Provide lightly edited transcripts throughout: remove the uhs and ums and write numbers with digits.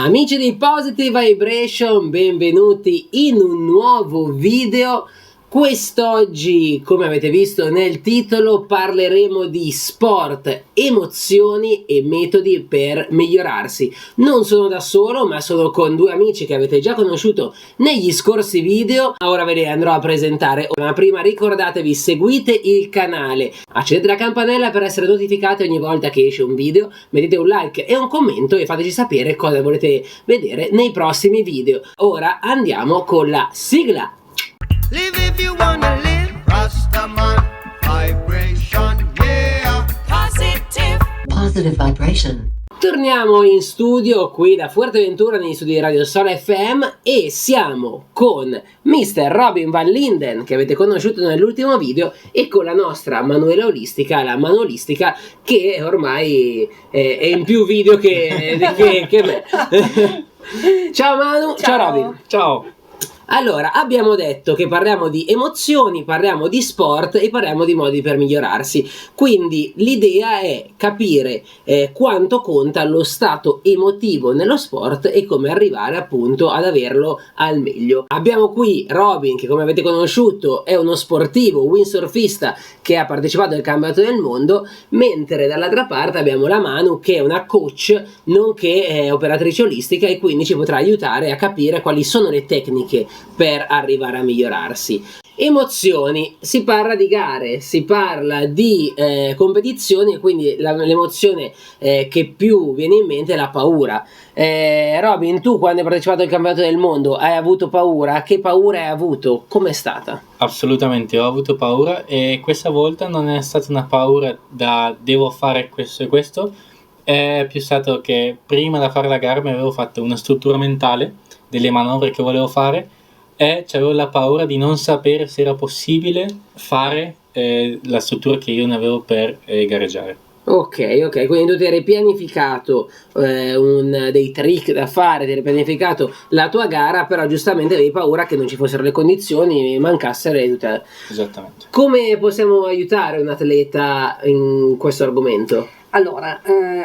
Amici di Positive Vibration, benvenuti in un nuovo video. Quest'oggi, come avete visto nel titolo, parleremo di sport, emozioni e metodi per migliorarsi. Non sono da solo, ma sono con due amici che avete già conosciuto negli scorsi video. Ora ve li andrò a presentare, ma prima ricordatevi, seguite il canale, accendete la campanella per essere notificati ogni volta che esce un video, mettete un like e un commento e fateci sapere cosa volete vedere nei prossimi video. Ora andiamo con la sigla. Live if you wanna live. Rastaman vibration, yeah. Positive vibration. Torniamo in studio qui da Fuerteventura negli studi di Radio Sol FM e siamo con Mr. Robin Van Linden, che avete conosciuto nell'ultimo video, e con la nostra Manuela Olistica, la Manu Olistica, che ormai è in più video che me. Ciao Manu, ciao Robin. Ciao. Allora, abbiamo detto che parliamo di emozioni, parliamo di sport e parliamo di modi per migliorarsi. Quindi l'idea è capire quanto conta lo stato emotivo nello sport e come arrivare appunto ad averlo al meglio. Abbiamo qui Robin, che come avete conosciuto è uno sportivo windsurfista che ha partecipato al campionato del mondo, mentre dall'altra parte abbiamo la Manu, che è una coach nonché operatrice olistica, e quindi ci potrà aiutare a capire quali sono le tecniche per arrivare a migliorarsi. Emozioni, si parla di gare, si parla di competizioni, e quindi l'emozione che più viene in mente è la paura. Robin, tu quando hai partecipato al campionato del mondo hai avuto paura? Che paura hai avuto? Com'è stata? Assolutamente, ho avuto paura, e questa volta non è stata una paura da devo fare questo e questo, è più stato che prima da fare la gara mi avevo fatto una struttura mentale delle manovre che volevo fare, e avevo la paura di non sapere se era possibile fare la struttura che io ne avevo per gareggiare. Ok, quindi tu ti eri pianificato dei trick da fare, ti eri pianificato la tua gara, però giustamente avevi paura che non ci fossero le condizioni, mancassero le tutte. Esattamente. Come possiamo aiutare un atleta in questo argomento? Allora,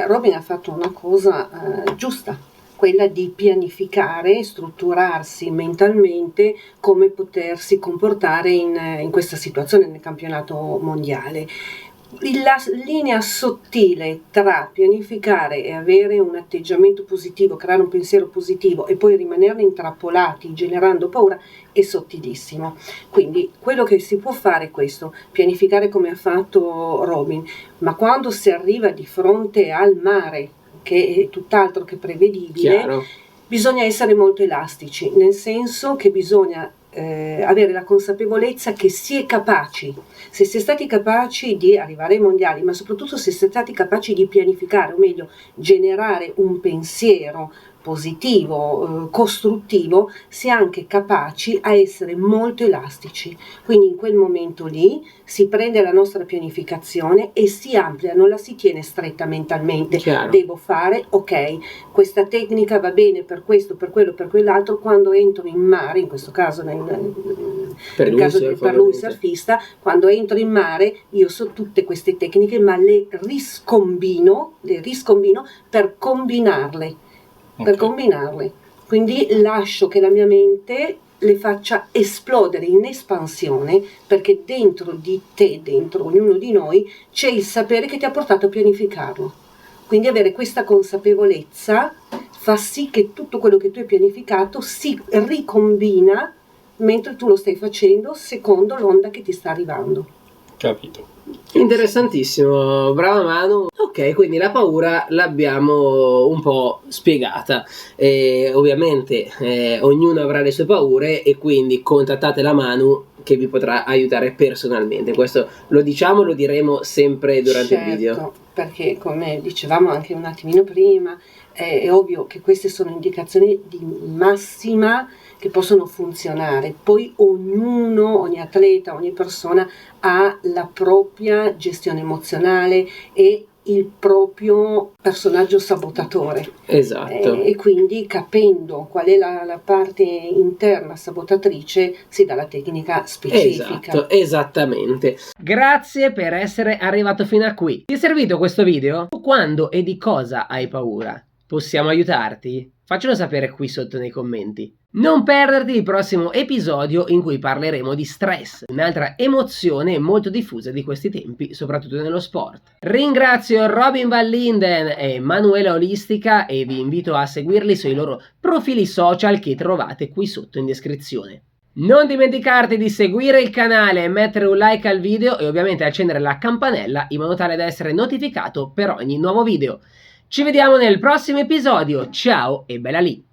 Robin ha fatto una cosa giusta, quella di pianificare, strutturarsi mentalmente come potersi comportare in questa situazione nel campionato mondiale. La linea sottile tra pianificare e avere un atteggiamento positivo, creare un pensiero positivo e poi rimanere intrappolati generando paura è sottilissimo. Quindi quello che si può fare è questo, pianificare come ha fatto Robin, ma quando si arriva di fronte al mare, che è tutt'altro che prevedibile, Chiaro. Bisogna essere molto elastici, nel senso che bisogna avere la consapevolezza che si è capaci, se si è stati capaci di arrivare ai mondiali, ma soprattutto se si è stati capaci di pianificare, o meglio generare un pensiero positivo, costruttivo, si è anche capaci a essere molto elastici. Quindi in quel momento lì si prende la nostra pianificazione e si amplia, non la si tiene stretta mentalmente. Chiaro. Devo fare, ok, questa tecnica va bene per questo, per quello, per quell'altro. Quando entro in mare, in questo caso Per lui surfista, quando entro in mare io so tutte queste tecniche, ma le riscombino per combinarle. Quindi lascio che la mia mente le faccia esplodere in espansione, perché dentro di te, dentro ognuno di noi, c'è il sapere che ti ha portato a pianificarlo. Quindi avere questa consapevolezza fa sì che tutto quello che tu hai pianificato si ricombina mentre tu lo stai facendo secondo l'onda che ti sta arrivando. Capito. Interessantissimo, brava Manu. Ok, quindi la paura l'abbiamo un po' spiegata. Ovviamente ognuno avrà le sue paure, e quindi contattate la Manu che vi potrà aiutare personalmente. Questo lo diciamo, lo diremo sempre durante il video. Perché come dicevamo anche un attimino prima, è ovvio che queste sono indicazioni di massima che possono funzionare. Poi ogni atleta, ogni persona ha la propria gestione emozionale e il proprio personaggio sabotatore. Esatto. E quindi capendo qual è la parte interna sabotatrice si dà la tecnica specifica. Esatto, esattamente. Grazie per essere arrivato fino a qui. Ti è servito questo video? Quando e di cosa hai paura? Possiamo aiutarti? Faccelo sapere qui sotto nei commenti. Non perderti il prossimo episodio in cui parleremo di stress, un'altra emozione molto diffusa di questi tempi, soprattutto nello sport. Ringrazio Robin Van Linden e Manuela Olistica e vi invito a seguirli sui loro profili social che trovate qui sotto in descrizione. Non dimenticarti di seguire il canale, mettere un like al video e ovviamente accendere la campanella in modo tale da essere notificato per ogni nuovo video. Ci vediamo nel prossimo episodio, ciao e bella lì!